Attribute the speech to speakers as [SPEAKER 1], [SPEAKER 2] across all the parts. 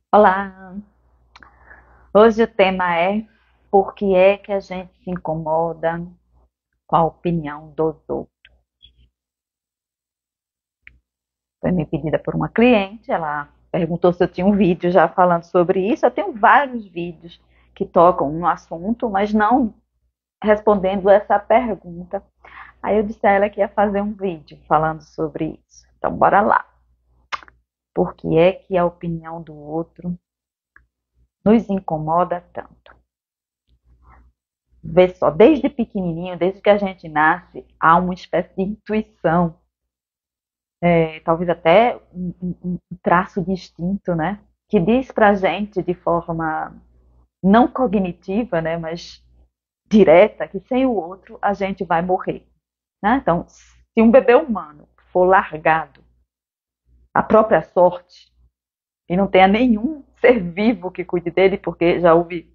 [SPEAKER 1] Olá! Hoje o tema é por que é que a gente se incomoda com a opinião dos outros. Foi me pedida por uma cliente, ela perguntou se eu tinha um vídeo já falando sobre isso. Eu tenho vários vídeos que tocam no assunto, mas não respondendo essa pergunta. Aí eu disse a ela que ia fazer um vídeo falando sobre isso. Então, bora lá. Por que é que a opinião do outro nos incomoda tanto? Vê só, desde pequenininho, desde que a gente nasce, há uma espécie de intuição, talvez até um traço distinto, né? Que diz pra gente de forma não cognitiva, né? Mas direta, que sem o outro a gente vai morrer, né? Então, se um bebê humano for largado à própria sorte e não tenha nenhum ser vivo que cuide dele, porque já houve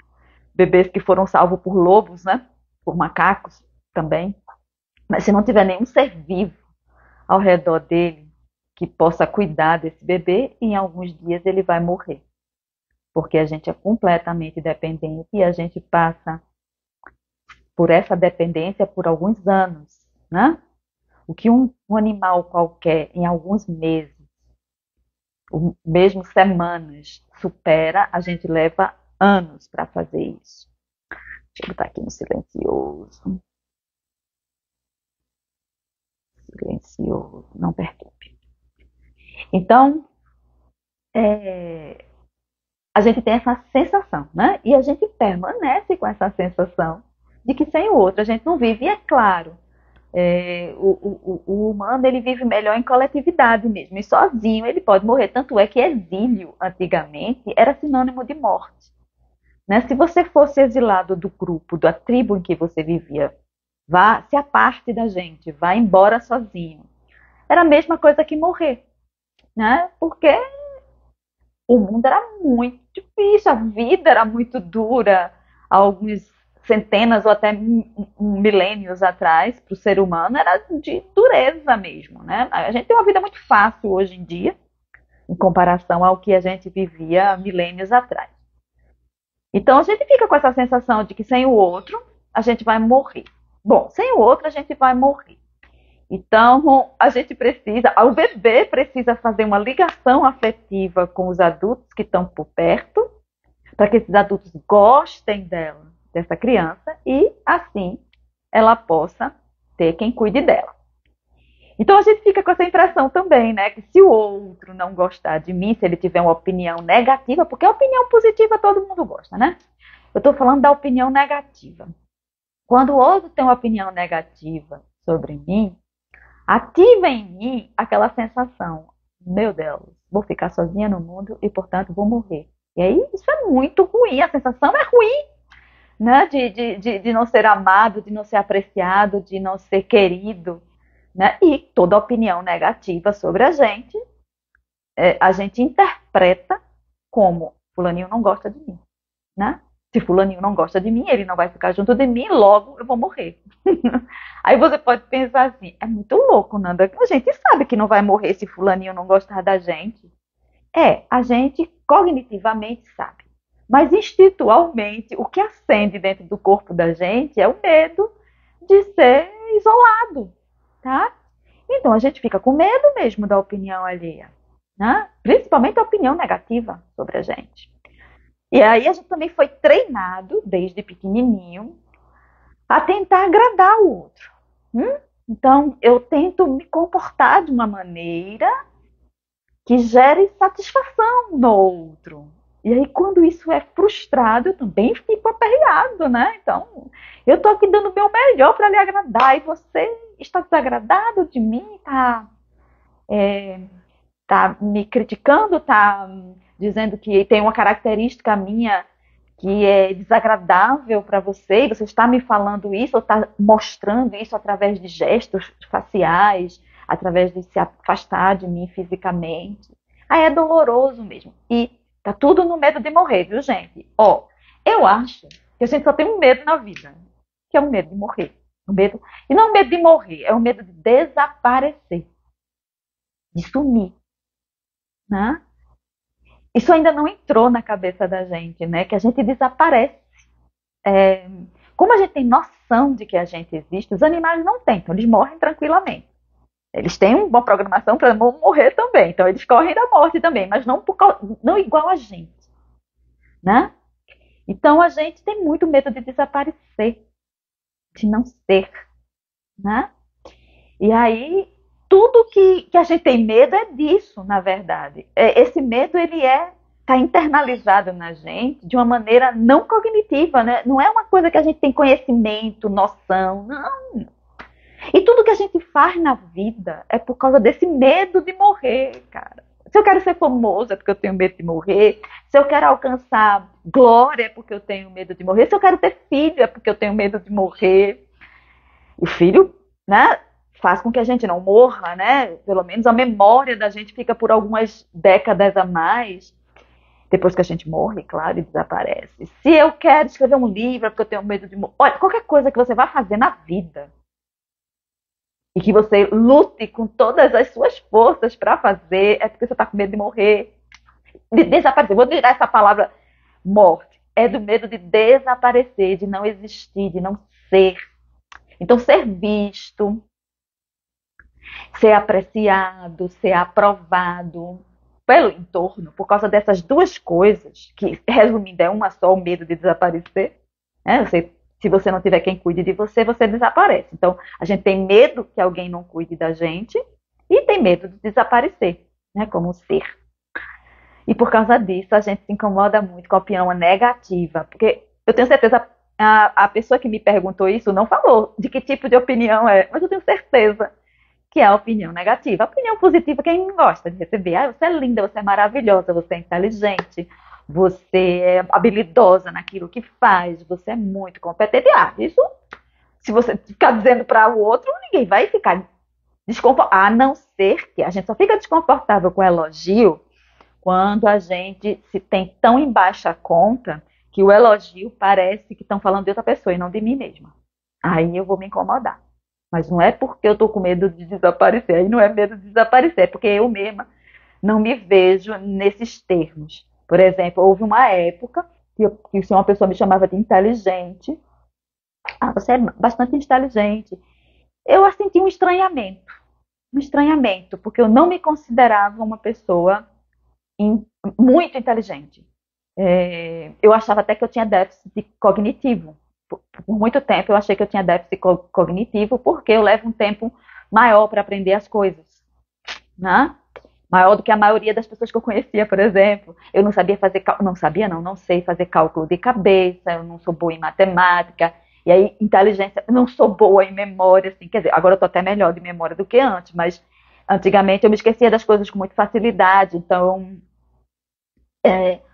[SPEAKER 1] bebês que foram salvos por lobos, né? Por macacos também. Mas se não tiver nenhum ser vivo ao redor dele que possa cuidar desse bebê, em alguns dias ele vai morrer. Porque a gente é completamente dependente e a gente passa por essa dependência por alguns anos, né? O que um animal qualquer, em alguns meses, ou mesmo semanas, supera, a gente leva anos para fazer isso. Deixa eu botar aqui no silencioso. Silencioso, não perturbe. Então, a gente tem essa sensação, né? E a gente permanece com essa sensação de que sem o outro a gente não vive. E é claro, o humano ele vive melhor em coletividade mesmo. E sozinho ele pode morrer. Tanto é que exílio, antigamente, era sinônimo de morte. Né? Se você fosse exilado do grupo, da tribo em que você vivia, vá, se aparte da gente, vá embora sozinho. Era a mesma coisa que morrer, né? Porque o mundo era muito difícil, a vida era muito dura. Há alguns centenas ou até milênios atrás, para o ser humano, era de dureza mesmo. Né? A gente tem uma vida muito fácil hoje em dia, em comparação ao que a gente vivia milênios atrás. Então a gente fica com essa sensação de que sem o outro a gente vai morrer. Bom, sem o outro a gente vai morrer. Então, a gente precisa, o bebê precisa fazer uma ligação afetiva com os adultos que estão por perto, para que esses adultos gostem dela, dessa criança, e assim ela possa ter quem cuide dela. Então a gente fica com essa impressão também, né? Que se o outro não gostar de mim, se ele tiver uma opinião negativa, porque a opinião positiva todo mundo gosta, né? Eu estou falando da opinião negativa. Quando o outro tem uma opinião negativa sobre mim, ativa em mim aquela sensação: meu Deus, vou ficar sozinha no mundo e, portanto, vou morrer. E aí isso é muito ruim, a sensação é ruim, né? De não ser amado, de não ser apreciado, de não ser querido. Né? E toda opinião negativa sobre a gente interpreta como fulaninho não gosta de mim. Né? Se fulaninho não gosta de mim, ele não vai ficar junto de mim, logo eu vou morrer. Aí você pode pensar assim, é muito louco, Nanda. A gente sabe que não vai morrer se fulaninho não gostar da gente. A gente cognitivamente sabe. Mas instintualmente, o que acende dentro do corpo da gente é o medo de ser isolado, tá? Então a gente fica com medo mesmo da opinião alheia, né? Principalmente a opinião negativa sobre a gente. E aí a gente também foi treinado desde pequenininho a tentar agradar o outro. Então eu tento me comportar de uma maneira que gere satisfação no outro. E aí, quando isso é frustrado, eu também fico aperreado, né? Então, eu tô aqui dando o meu melhor para lhe agradar e você está desagradado de mim, tá me criticando, tá dizendo que tem uma característica minha que é desagradável para você, e você está me falando isso, ou está mostrando isso através de gestos faciais, através de se afastar de mim fisicamente. Aí é doloroso mesmo. E tá tudo no medo de morrer, viu, gente? Ó, eu acho que a gente só tem um medo na vida, que é o medo de morrer. O medo, e não o medo de morrer, é o medo de desaparecer, de sumir, né? isso ainda não entrou na cabeça da gente, né? Que a gente desaparece. É, como a gente tem noção de que a gente existe, os animais não têm, então eles morrem tranquilamente. Eles têm uma programação para não morrer também, então eles correm da morte também, mas não igual a gente, né? Então a gente tem muito medo de desaparecer, de não ser, né? E aí tudo que a gente tem medo é disso, na verdade. Esse medo ele está internalizado na gente de uma maneira não cognitiva, né? Não é uma coisa que a gente tem conhecimento, noção, não. E tudo que a gente faz na vida é por causa desse medo de morrer, cara. Se eu quero ser famosa é porque eu tenho medo de morrer. Se eu quero alcançar glória é porque eu tenho medo de morrer. Se eu quero ter filho é porque eu tenho medo de morrer. O filho, né, faz com que a gente não morra, né? Pelo menos a memória da gente fica por algumas décadas a mais. Depois que a gente morre, claro, e desaparece. Se eu quero escrever um livro é porque eu tenho medo de morrer. Olha, qualquer coisa que você vá fazer na vida e que você lute com todas as suas forças para fazer, é porque você está com medo de morrer, de desaparecer. Vou tirar essa palavra morte. É do medo de desaparecer, de não existir, de não ser. Então, ser visto, ser apreciado, ser aprovado pelo entorno, por causa dessas duas coisas, que resumindo é uma só, o medo de desaparecer, né? Se você não tiver quem cuide de você, você desaparece. Então, a gente tem medo que alguém não cuide da gente e tem medo de desaparecer, né, como ser. E por causa disso, a gente se incomoda muito com a opinião negativa, porque eu tenho certeza, a pessoa que me perguntou isso não falou de que tipo de opinião é, mas eu tenho certeza que é a opinião negativa. A opinião positiva, quem gosta de receber? Ah, você é linda, você é maravilhosa, você é inteligente, você é habilidosa naquilo que faz, você é muito competente. Ah, isso, se você ficar dizendo para o outro, ninguém vai ficar desconfortável. A não ser que a gente só fica desconfortável com elogio quando a gente se tem tão em baixa conta que o elogio parece que estão falando de outra pessoa e não de mim mesma. Aí eu vou me incomodar. Mas não é porque eu estou com medo de desaparecer. Aí não é medo de desaparecer, é porque eu mesma não me vejo nesses termos. Por exemplo, houve uma época que se uma pessoa me chamava de inteligente, ah, você é bastante inteligente. Eu senti um estranhamento, porque eu não me considerava uma pessoa muito inteligente. Eu achava até que eu tinha déficit cognitivo. Por muito tempo eu achei que eu tinha déficit cognitivo porque eu levo um tempo maior para aprender as coisas, né? Maior do que a maioria das pessoas que eu conhecia, por exemplo. Eu não sabia fazer não sei fazer cálculo de cabeça, eu não sou boa em matemática, e aí inteligência, eu não sou boa em memória, assim, quer dizer, agora eu estou até melhor de memória do que antes, mas antigamente eu me esquecia das coisas com muita facilidade, então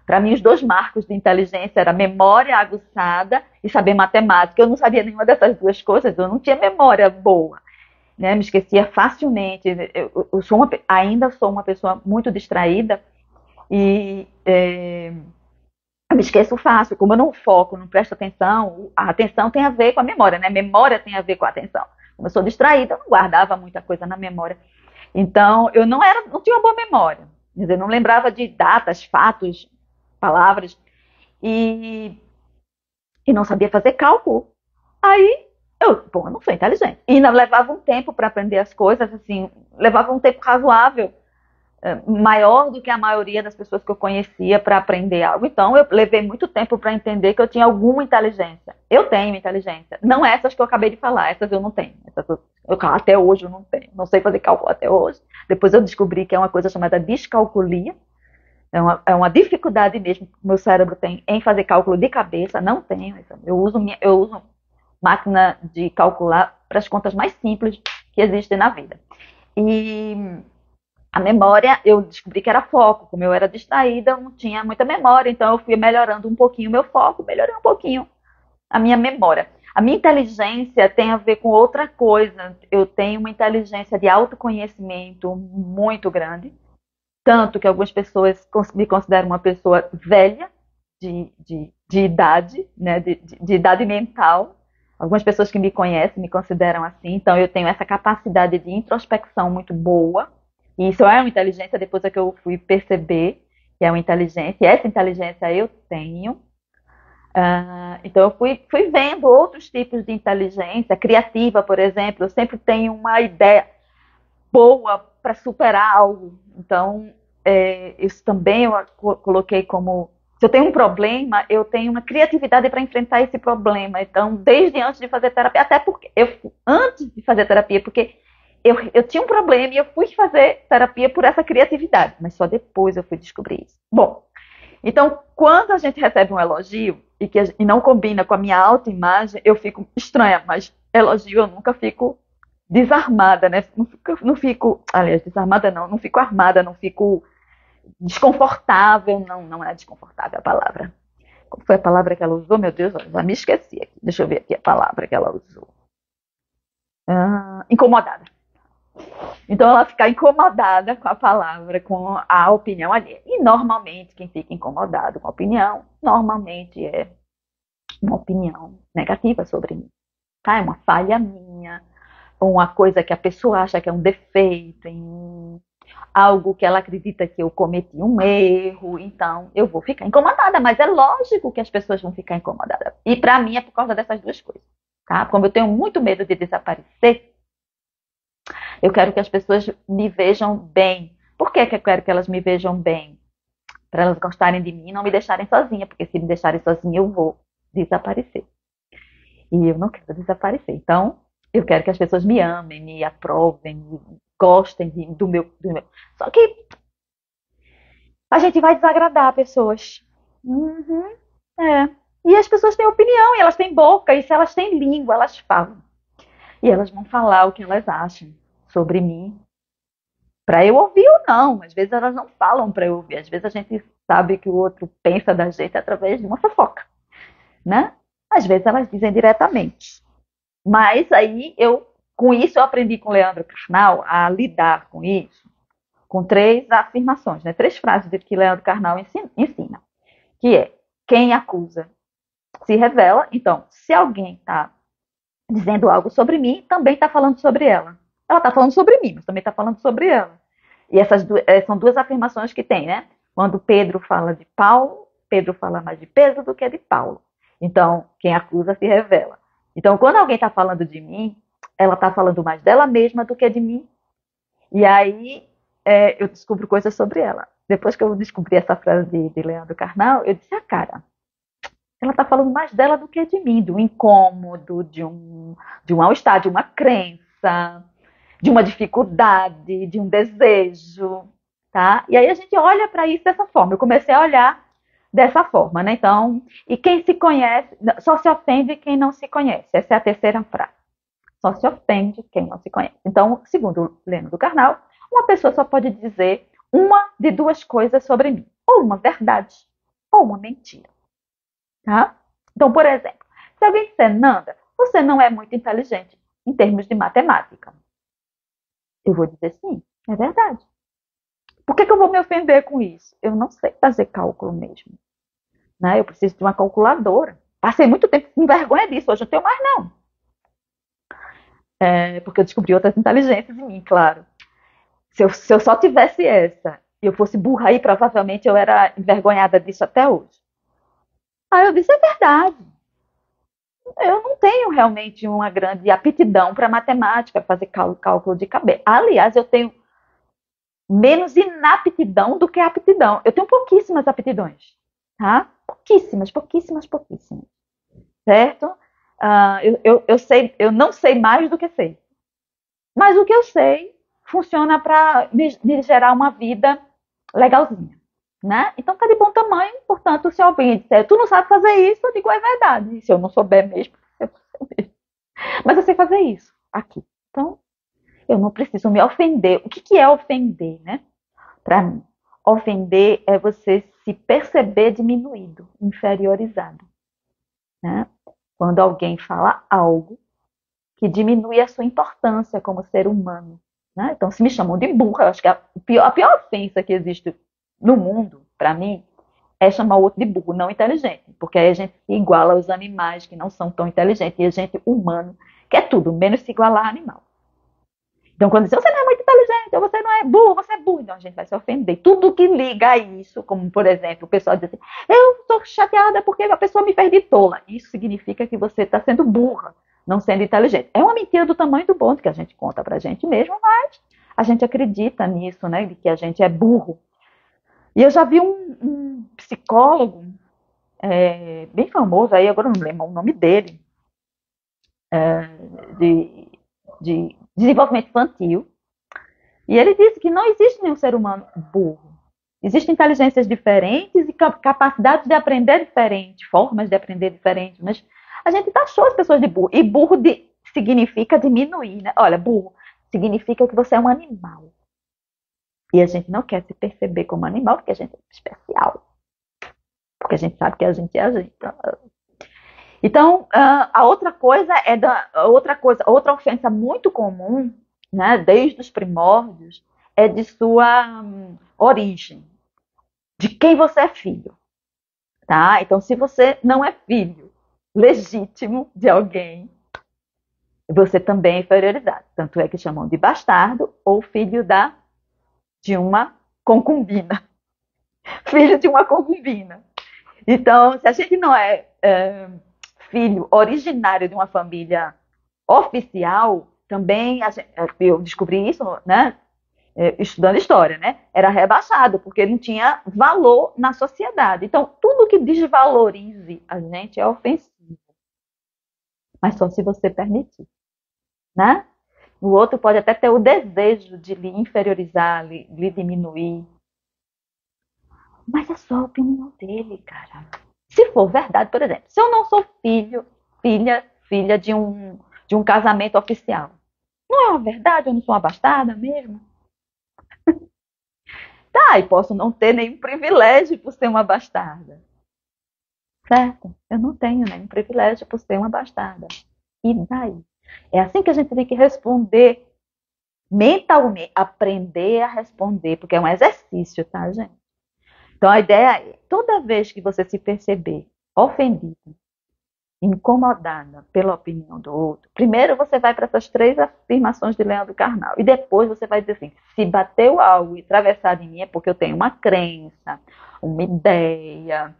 [SPEAKER 1] para mim, os dois marcos de inteligência era memória aguçada e saber matemática. Eu não sabia nenhuma dessas duas coisas, eu não tinha memória boa, né? Me esquecia facilmente. Ainda sou uma pessoa muito distraída e eu me esqueço fácil. Como eu não foco, não presto atenção, a atenção tem a ver com a memória, né? Memória tem a ver com a atenção. Como eu sou distraída, eu não guardava muita coisa na memória. Então, eu não tinha uma boa memória. Quer dizer, não lembrava de datas, fatos, palavras, e não sabia fazer cálculo. Aí eu não sou inteligente. E ainda levava um tempo para aprender as coisas, assim, levava um tempo razoável, maior do que a maioria das pessoas que eu conhecia para aprender algo. Então eu levei muito tempo para entender que eu tinha alguma inteligência. Eu tenho inteligência. Não essas que eu acabei de falar, essas eu não tenho. Até hoje eu não tenho. Não sei fazer cálculo até hoje. Depois eu descobri que é uma coisa chamada descalculia. É uma dificuldade mesmo que o meu cérebro tem em fazer cálculo de cabeça. Não tenho. Eu uso máquina de calcular para as contas mais simples que existem na vida. E a memória, eu descobri que era foco. Como eu era distraída, eu não tinha muita memória. Então eu fui melhorando um pouquinho o meu foco, melhorei um pouquinho a minha memória. A minha inteligência tem a ver com outra coisa. Eu tenho uma inteligência de autoconhecimento muito grande. Tanto que algumas pessoas me consideram uma pessoa velha, de idade, né, de idade mental. Algumas pessoas que me conhecem me consideram assim. Então, eu tenho essa capacidade de introspecção muito boa. E isso é uma inteligência, depois é que eu fui perceber que é uma inteligência, e essa inteligência eu tenho. Então eu fui vendo outros tipos de inteligência, criativa, por exemplo, eu sempre tenho uma ideia boa para superar algo. Então, isso também eu coloquei como, se eu tenho um problema, eu tenho uma criatividade para enfrentar esse problema. Então, desde antes de fazer terapia, até porque antes de fazer terapia, porque eu tinha um problema e eu fui fazer terapia por essa criatividade, mas só depois eu fui descobrir isso. Bom, então, quando a gente recebe um elogio e não combina com a minha autoimagem, eu fico estranha, mas elogio eu nunca fico desarmada, né? Não fico, aliás, desarmada não fico armada, não fico desconfortável, não é desconfortável a palavra. Qual foi a palavra que ela usou? Meu Deus, já me esqueci aqui. Deixa eu ver aqui a palavra que ela usou. Incomodada. Então ela fica incomodada com a palavra, com a opinião alheia. E normalmente quem fica incomodado com a opinião, normalmente é uma opinião negativa sobre mim. Tá? É uma falha minha, uma coisa que a pessoa acha que é um defeito em mim, algo que ela acredita que eu cometi um erro, então eu vou ficar incomodada, mas é lógico que as pessoas vão ficar incomodadas. E para mim é por causa dessas duas coisas. Tá? Como eu tenho muito medo de desaparecer, eu quero que as pessoas me vejam bem. Por que eu quero que elas me vejam bem? Para elas gostarem de mim e não me deixarem sozinha, porque se me deixarem sozinha eu vou desaparecer. E eu não quero desaparecer. Então, eu quero que as pessoas me amem, me aprovem, me gostem do meu. Só que a gente vai desagradar pessoas. Uhum, é. E as pessoas têm opinião, e elas têm boca, e se elas têm língua, elas falam. E elas vão falar o que elas acham sobre mim, para eu ouvir ou não. Às vezes elas não falam para eu ouvir. Às vezes a gente sabe que o outro pensa da gente através de uma fofoca, né? Às vezes elas dizem diretamente. Mas aí com isso eu aprendi com o Leandro Carnal a lidar com isso, com 3 afirmações, né? 3 frases que Leandro Carnal ensina, que é: quem acusa se revela. Então, se alguém está dizendo algo sobre mim, também está falando sobre ela. Ela está falando sobre mim, mas também está falando sobre ela. E essas são 2 afirmações que tem, né? Quando Pedro fala de Paulo, Pedro fala mais de Pedro do que de Paulo. Então, quem acusa se revela. Então, quando alguém está falando de mim, ela está falando mais dela mesma do que de mim. E aí eu descubro coisas sobre ela. Depois que eu descobri essa frase de Leandro Carnal, eu disse: cara, ela está falando mais dela do que de mim, do incômodo, de um mal-estar, de uma crença, de uma dificuldade, de um desejo, tá? E aí a gente olha para isso dessa forma. Eu comecei a olhar dessa forma, né? Então, e quem se conhece, só se ofende quem não se conhece. Essa é a terceira frase. Só se ofende quem não se conhece. Então, segundo Leandro Carnal, uma pessoa só pode dizer uma de 2 coisas sobre mim. Ou uma verdade, ou uma mentira. Tá? Então, por exemplo, se alguém disser: Nanda, você não é muito inteligente em termos de matemática, eu vou dizer: sim, é verdade. Por que eu vou me ofender com isso? Eu não sei fazer cálculo mesmo. Né? Eu preciso de uma calculadora. Passei muito tempo com vergonha disso, hoje eu não tenho mais não. Porque eu descobri outras inteligências em mim, claro. Se eu só tivesse essa e eu fosse burra aí, provavelmente eu era envergonhada disso até hoje. Aí eu disse: é verdade. Eu não tenho realmente uma grande aptidão para matemática, fazer cálculo de cabeça. Aliás, eu tenho menos inaptidão do que aptidão. Eu tenho pouquíssimas aptidões, tá? Pouquíssimas. Certo? Eu não sei mais do que sei. Mas o que eu sei funciona para me gerar uma vida legalzinha. Né? Então tá de bom tamanho, portanto, se alguém disser: tu não sabe fazer isso, eu digo: é verdade. Se eu não souber mesmo, eu sei mesmo. Mas eu sei fazer isso aqui. Então, eu não preciso me ofender. O que é ofender, né? Para mim, ofender é você se perceber diminuído, inferiorizado. Né? Quando alguém fala algo que diminui a sua importância como ser humano. Né? Então, se me chamam de burra, eu acho que a pior ofensa que existe no mundo, para mim, é chamar o outro de burro, não inteligente. Porque aí a gente se iguala aos animais que não são tão inteligentes. E a gente, humano, quer tudo, menos se igualar a animal. Então, quando diz: você não é muito inteligente, então você não é burro, então a gente vai se ofender. Tudo que liga a isso, como por exemplo, o pessoal diz assim, eu estou chateada porque a pessoa me fez de tola. Isso significa que você está sendo burra, não sendo inteligente. É uma mentira do tamanho do bonde que a gente conta pra gente mesmo, mas a gente acredita nisso, né, de que a gente é burro. E eu já vi um psicólogo bem famoso, aí agora eu não lembro o nome dele, de desenvolvimento infantil, e ele disse que não existe nenhum ser humano burro. Existem inteligências diferentes e capacidades de aprender diferentes, formas de aprender diferentes, mas a gente taxou as pessoas de burro. E burro significa diminuir, né? Olha, burro significa que você é um animal. E a gente não quer se perceber como animal porque a gente é especial. Porque a gente sabe que a gente é a gente. Então, a outra coisa outra ofensa muito comum, né, desde os primórdios, é de sua origem, de quem você é filho, tá? Então, se você não é filho legítimo de alguém, você também é inferiorizado. Tanto é que chamam de bastardo ou filho de uma concubina. Filho de uma concubina. Então, se a gente não é filho originário de uma família oficial, também eu descobri isso, né, estudando história, né, era rebaixado, porque não tinha valor na sociedade. Então, tudo que desvalorize a gente é ofensivo, mas só se você permitir, né? O outro pode até ter o desejo de lhe inferiorizar, lhe diminuir, mas é só a opinião dele, cara. Se for verdade, por exemplo, se eu não sou filha de um casamento oficial, não é uma verdade? Eu não sou uma bastarda mesmo? Tá, e posso não ter nenhum privilégio por ser uma bastarda. Certo? Eu não tenho nenhum privilégio por ser uma bastarda. E daí? É assim que a gente tem que responder mentalmente, aprender a responder, porque é um exercício, tá, gente? Então a ideia é, toda vez que você se perceber ofendido, incomodada pela opinião do outro, primeiro você vai para essas 3 afirmações de Leandro Carnal. E depois você vai dizer assim, se bateu algo e atravessado em mim é porque eu tenho uma crença, uma ideia,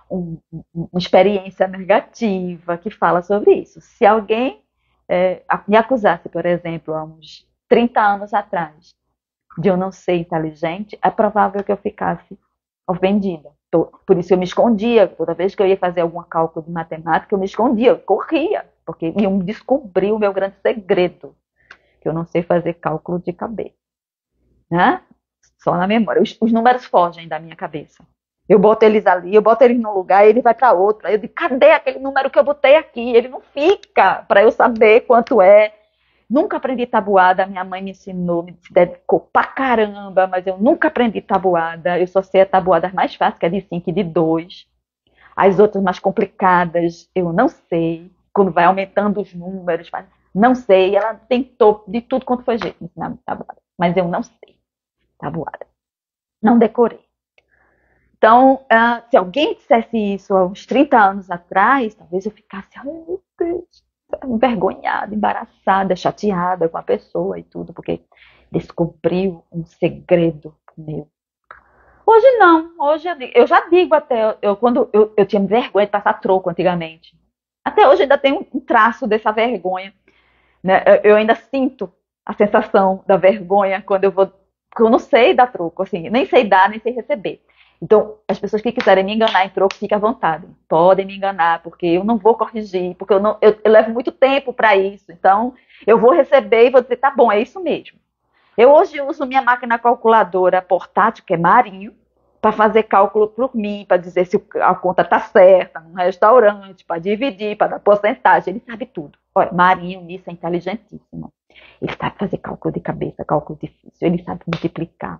[SPEAKER 1] uma experiência negativa que fala sobre isso. Se alguém me acusasse, por exemplo, há uns 30 anos atrás, de eu não ser inteligente, é provável que eu ficasse ofendida. Por isso eu me escondia. Toda vez que eu ia fazer algum cálculo de matemática, eu me escondia, eu corria, porque iam descobrir o meu grande segredo, que eu não sei fazer cálculo de cabeça. Né? Só na memória. Os números fogem da minha cabeça. Eu boto eles ali, eu boto eles num lugar e ele vai para outro. Aí eu digo, cadê aquele número que eu botei aqui? Ele não fica para eu saber quanto é. Nunca aprendi tabuada, minha mãe me ensinou, me dedicou pra caramba, mas eu nunca aprendi tabuada. Eu só sei a tabuada mais fácil, que é de 5 e de 2. As outras mais complicadas, eu não sei. Quando vai aumentando os números, não sei. Ela tentou de tudo quanto foi jeito me ensinar tabuada, mas eu não sei tabuada. Não decorei. Então, se alguém dissesse isso há uns 30 anos atrás, talvez eu ficasse, ai meu Deus, envergonhada, embaraçada, chateada com a pessoa e tudo, porque descobriu um segredo meu. Hoje não, hoje eu já digo até, quando eu tinha vergonha de passar troco antigamente. Até hoje ainda tem um traço dessa vergonha. Né? Eu ainda sinto a sensação da vergonha quando eu não sei dar troco, assim, nem sei dar, nem sei receber. Então, as pessoas que quiserem me enganar em troco, fiquem à vontade. Podem me enganar, porque eu não vou corrigir, porque eu levo muito tempo para isso. Então, eu vou receber e vou dizer, tá bom, é isso mesmo. Eu hoje uso minha máquina calculadora portátil, que é Marinho, para fazer cálculo por mim, para dizer se a conta está certa, num restaurante, para dividir, para dar porcentagem. Ele sabe tudo. Olha, Marinho nisso é inteligentíssimo. Ele sabe fazer cálculo de cabeça, cálculo difícil, ele sabe multiplicar.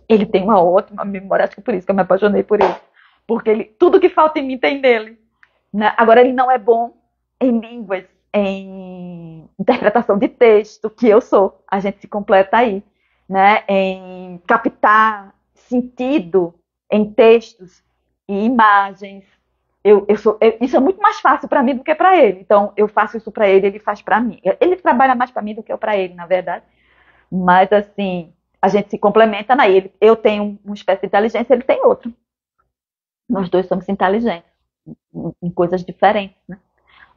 [SPEAKER 1] Ele tem uma ótima memória, acho que por isso que eu me apaixonei por ele. Porque tudo que falta em mim tem nele. Né? Agora, ele não é bom em línguas, em interpretação de texto, que eu sou. A gente se completa aí. Né? Em captar sentido em textos e imagens. Isso é muito mais fácil para mim do que para ele. Então, eu faço isso para ele, ele faz para mim. Ele trabalha mais para mim do que eu para ele, na verdade. Mas, assim, a gente se complementa, né? Eu tenho uma espécie de inteligência, ele tem outra. Nós dois somos inteligentes, em coisas diferentes, né?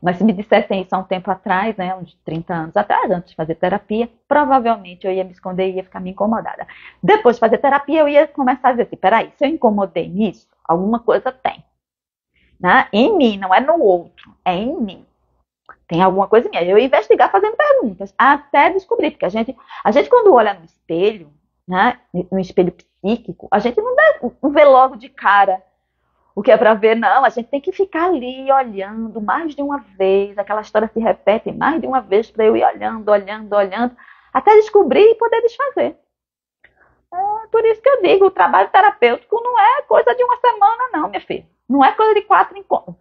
[SPEAKER 1] Mas se me dissessem isso há um tempo atrás, né, uns 30 anos atrás, antes de fazer terapia, provavelmente eu ia me esconder e ia ficar me incomodada. Depois de fazer terapia, eu ia começar a dizer assim, peraí, se eu incomodei nisso, alguma coisa tem. Né? Em mim, não é no outro, é em mim. Tem alguma coisa minha. Eu ia investigar fazendo perguntas, até descobrir, porque a gente quando olha no espelho, né, no espelho psíquico, a gente não vê logo de cara o que é para ver, não. A gente tem que ficar ali olhando mais de uma vez. Aquela história se repete mais de uma vez para eu ir olhando, olhando, olhando, até descobrir e poder desfazer. Por isso que eu digo, o trabalho terapêutico não é coisa de uma semana, não, minha filha. Não é coisa de 4 encontros.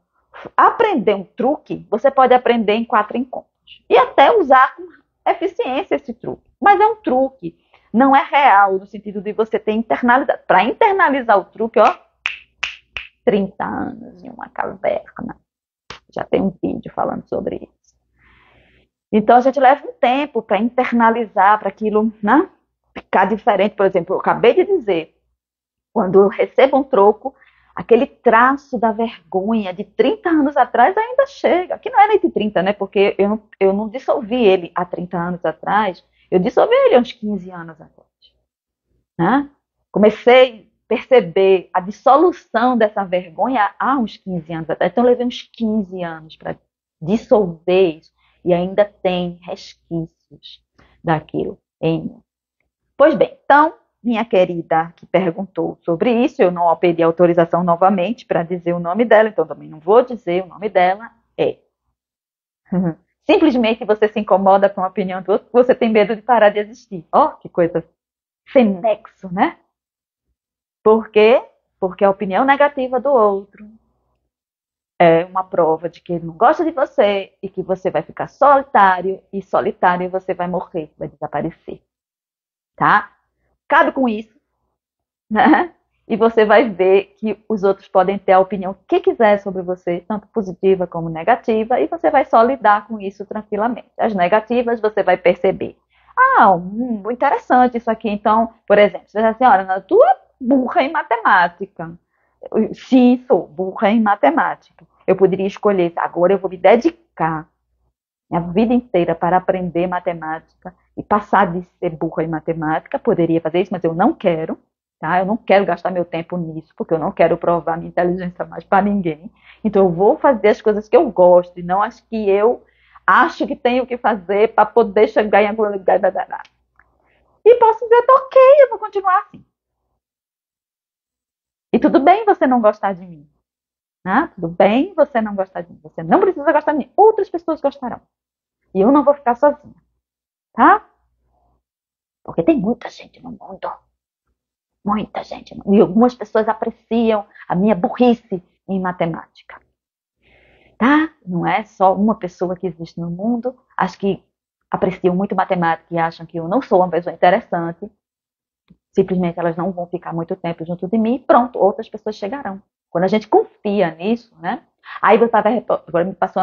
[SPEAKER 1] Aprender um truque, você pode aprender em 4 encontros. E até usar com eficiência esse truque. Mas é um truque. Não é real, no sentido de você ter internalizado. Para internalizar o truque, ó, 30 anos em uma caverna. Já tem um vídeo falando sobre isso. Então a gente leva um tempo para internalizar, para aquilo, né, ficar diferente. Por exemplo, eu acabei de dizer, quando eu recebo um troco, aquele traço da vergonha de 30 anos atrás ainda chega. Que não é nem de 30, né? Porque eu não dissolvi ele há 30 anos atrás, eu dissolvi ele há uns 15 anos atrás. Né? Comecei a perceber a dissolução dessa vergonha há uns 15 anos atrás. Então eu levei uns 15 anos para dissolver isso e ainda tem resquícios daquilo em mim. Pois bem, então, minha querida que perguntou sobre isso, eu não pedi autorização novamente para dizer o nome dela, então também não vou dizer o nome dela, é. Simplesmente você se incomoda com a opinião do outro, você tem medo de parar de existir. Ó, que coisa sem nexo, né? Por quê? Porque a opinião negativa do outro é uma prova de que ele não gosta de você e que você vai ficar solitário, e solitário você vai morrer, vai desaparecer. Tá? Cabe com isso, né? E você vai ver que os outros podem ter a opinião que quiser sobre você, tanto positiva como negativa, e você vai só lidar com isso tranquilamente. As negativas você vai perceber. Interessante isso aqui. Então, por exemplo, você diz assim, olha, tu é burra em matemática. Sim, sou burra em matemática. Eu poderia escolher, agora eu vou me dedicar minha vida inteira para aprender matemática e passar de ser burra em matemática. Poderia fazer isso, mas eu não quero. Tá? Eu não quero gastar meu tempo nisso, porque eu não quero provar minha inteligência mais para ninguém. Então eu vou fazer as coisas que eu gosto e não as que eu acho que tenho que fazer para poder chegar em algum lugar. E posso dizer, ok, eu vou continuar assim. E tudo bem você não gostar de mim. Né? Tudo bem você não gostar de mim. Você não precisa gostar de mim. Outras pessoas gostarão. E eu não vou ficar sozinha. Tá? Porque tem muita gente no mundo. Muita gente. E algumas pessoas apreciam a minha burrice em matemática. Tá? Não é só uma pessoa que existe no mundo. As que apreciam muito matemática e acham que eu não sou uma pessoa interessante. Simplesmente elas não vão ficar muito tempo junto de mim e pronto, outras pessoas chegarão. Quando a gente confia nisso, né? Aí você agora me passou,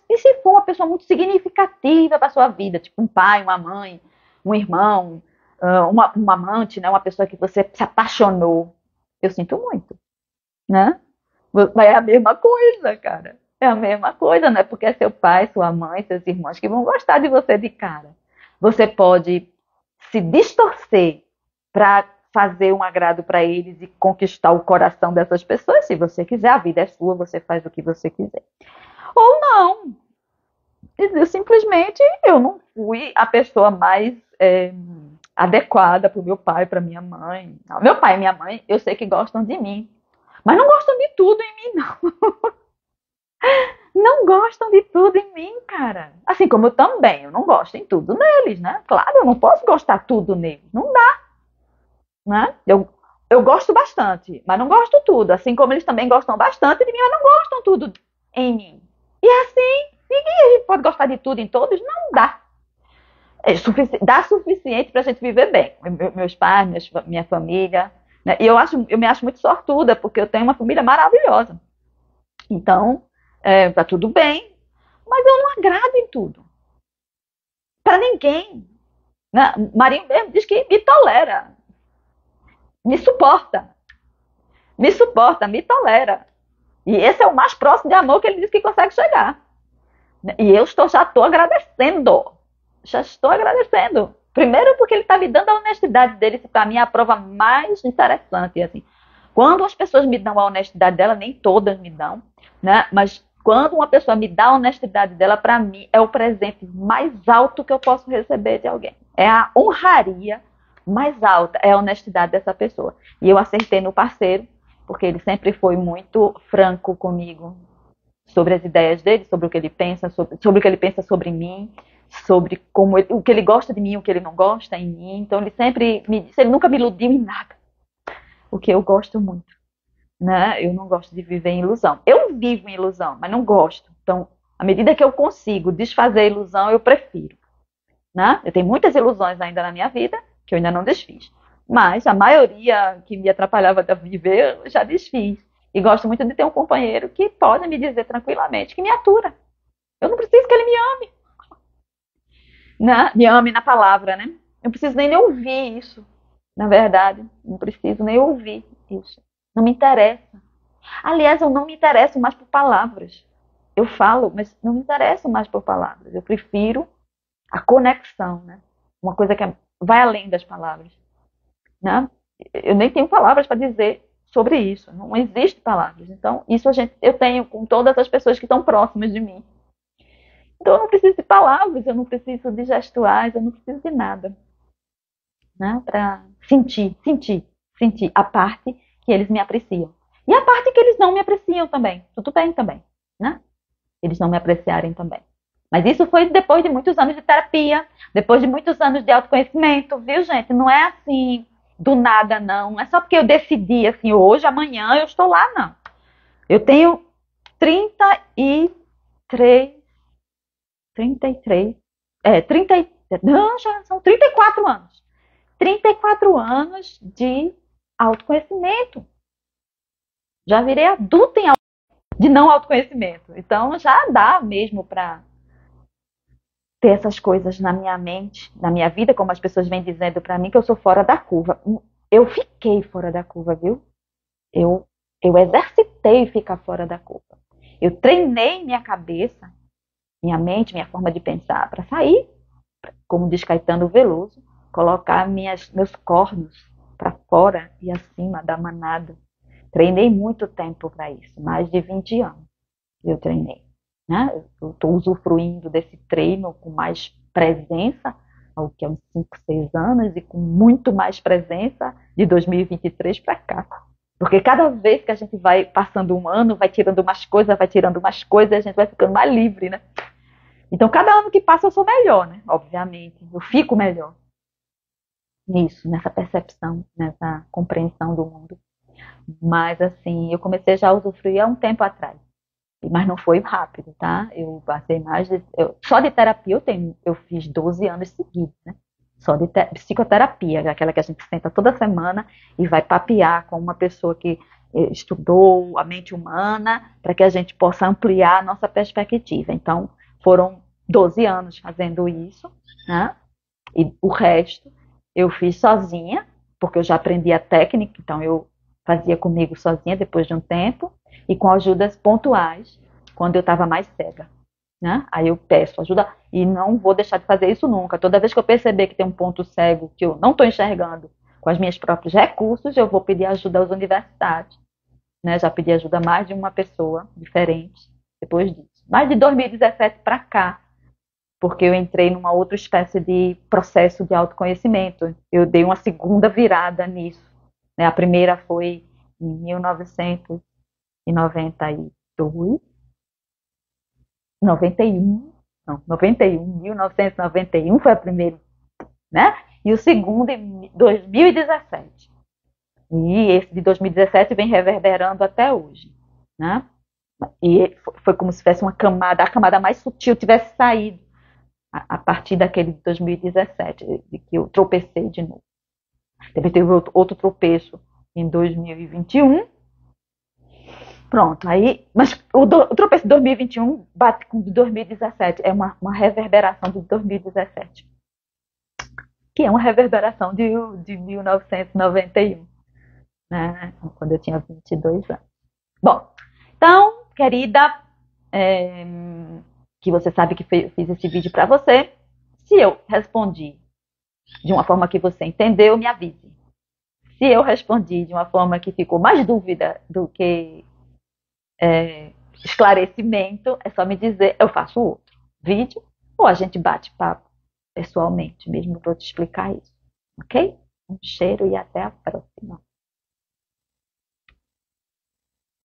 [SPEAKER 1] e se for uma pessoa muito significativa para a sua vida, tipo um pai, uma mãe, um irmão, uma amante, né? Uma pessoa que você se apaixonou. Eu sinto muito, né? É a mesma coisa, cara. É a mesma coisa, não é porque é seu pai, sua mãe, seus irmãos que vão gostar de você de cara. Você pode se distorcer para fazer um agrado para eles e conquistar o coração dessas pessoas, se você quiser. A vida é sua, você faz o que você quiser. Ou não. Simplesmente eu não fui a pessoa mais adequada para o meu pai, para minha mãe. Não, meu pai e minha mãe, eu sei que gostam de mim, mas não gostam de tudo em mim, não. Não gostam de tudo em mim, cara. Assim como eu também, eu não gosto em tudo neles, né? Claro, eu não posso gostar tudo neles. Não dá, né? Eu gosto bastante, mas não gosto tudo. Assim como eles também gostam bastante de mim, mas não gostam tudo em mim. E assim, a gente pode gostar de tudo em todos? Não dá. Dá suficiente para a gente viver bem. Meus pais, minha família. Né? E eu me acho muito sortuda, porque eu tenho uma família maravilhosa. Então, tá tudo bem, mas eu não agrado em tudo. Para ninguém. Né? Marinho mesmo diz que me tolera, me suporta, me tolera. E esse é o mais próximo de amor que ele diz que consegue chegar. E eu já estou agradecendo. Já estou agradecendo. Primeiro porque ele está me dando a honestidade dele, que para mim é a prova mais interessante. Assim. Quando as pessoas me dão a honestidade dela, nem todas me dão, né? Mas quando uma pessoa me dá a honestidade dela, para mim é o presente mais alto que eu posso receber de alguém. É a honraria mais alta, é a honestidade dessa pessoa. E eu acertei no parceiro, porque ele sempre foi muito franco comigo sobre as ideias dele, sobre o que ele pensa, sobre o que ele pensa sobre mim, sobre como o que ele gosta de mim, o que ele não gosta em mim. Então ele sempre me disse, ele nunca me iludiu em nada, o que eu gosto muito, né? Eu não gosto de viver em ilusão. Eu vivo em ilusão, mas não gosto. Então, à medida que eu consigo desfazer a ilusão, eu prefiro, né? Eu tenho muitas ilusões ainda na minha vida que eu ainda não desfiz, mas a maioria que me atrapalhava de viver, eu já desfiz. E gosto muito de ter um companheiro que pode me dizer tranquilamente que me atura. Eu não preciso que ele me ame. Né? Me ame na palavra, né? Eu não preciso nem ouvir isso. Na verdade, não preciso nem ouvir isso. Não me interessa. Aliás, eu não me interesso mais por palavras. Eu falo, mas não me interesso mais por palavras. Eu prefiro a conexão, né? Uma coisa que vai além das palavras. Né? Eu nem tenho palavras para dizer sobre isso. Não existe palavras. Então, isso eu tenho com todas as pessoas que estão próximas de mim. Então, eu não preciso de palavras, eu não preciso de gestuais, eu não preciso de nada. Né? Para sentir a parte que eles me apreciam. E a parte que eles não me apreciam também. Tudo bem também. Né? Eles não me apreciarem também. Mas isso foi depois de muitos anos de terapia, depois de muitos anos de autoconhecimento, viu, gente? Não é assim do nada, não. Não é só porque eu decidi, assim, hoje, amanhã eu estou lá, não. Eu tenho 33, não, já são 34 anos. 34 anos de autoconhecimento. Já virei adulta de não autoconhecimento. Então, já dá mesmo para ter essas coisas na minha mente, na minha vida, como as pessoas vêm dizendo para mim que eu sou fora da curva. Eu fiquei fora da curva, viu? Eu exercitei ficar fora da curva. Eu treinei minha cabeça, minha mente, minha forma de pensar para sair, como diz Caetano Veloso, colocar meus cornos para fora e acima da manada. Treinei muito tempo para isso, mais de 20 anos eu treinei. Né? Eu estou usufruindo desse treino com mais presença, ao que é uns 5, 6 anos, e com muito mais presença de 2023 para cá. Porque cada vez que a gente vai passando um ano, vai tirando mais coisas, a gente vai ficando mais livre, né? Então, cada ano que passa eu sou melhor, né? Obviamente, eu fico melhor nisso, nessa percepção, nessa compreensão do mundo. Mas, assim, eu comecei já a usufruir há um tempo atrás. Mas não foi rápido, tá? Eu passei só de terapia eu fiz 12 anos seguidos, né? Só de psicoterapia, aquela que a gente senta toda semana e vai papear com uma pessoa que estudou a mente humana para que a gente possa ampliar a nossa perspectiva. Então, foram 12 anos fazendo isso, né? E o resto eu fiz sozinha, porque eu já aprendi a técnica, então eu fazia comigo sozinha depois de um tempo, e com ajudas pontuais, quando eu estava mais cega. Né? Aí eu peço ajuda e não vou deixar de fazer isso nunca. Toda vez que eu perceber que tem um ponto cego que eu não estou enxergando com os meus próprios recursos, eu vou pedir ajuda aos universitários. Né? Já pedi ajuda a mais de uma pessoa diferente depois disso. Mais de 2017 para cá, porque eu entrei numa outra espécie de processo de autoconhecimento. Eu dei uma segunda virada nisso. Né? A primeira foi em 1992, 1991 foi a primeira, né? E o segundo em 2017. E esse de 2017 vem reverberando até hoje, né? E foi como se tivesse a camada mais sutil tivesse saído a partir daquele de 2017, de que eu tropecei de novo. Teve outro tropeço em 2021. Pronto, aí, mas o tropeço de 2021 bate com o de 2017, é uma reverberação de 2017. que é uma reverberação de 1991, né? Quando eu tinha 22 anos. Bom, então, querida, é, que você sabe que fiz esse vídeo para você, se eu respondi de uma forma que você entendeu, me avise. Se eu respondi de uma forma que ficou mais dúvida do que esclarecimento, é só me dizer, eu faço outro vídeo, ou a gente bate papo pessoalmente mesmo para te explicar isso, ok? Um cheiro e até a próxima.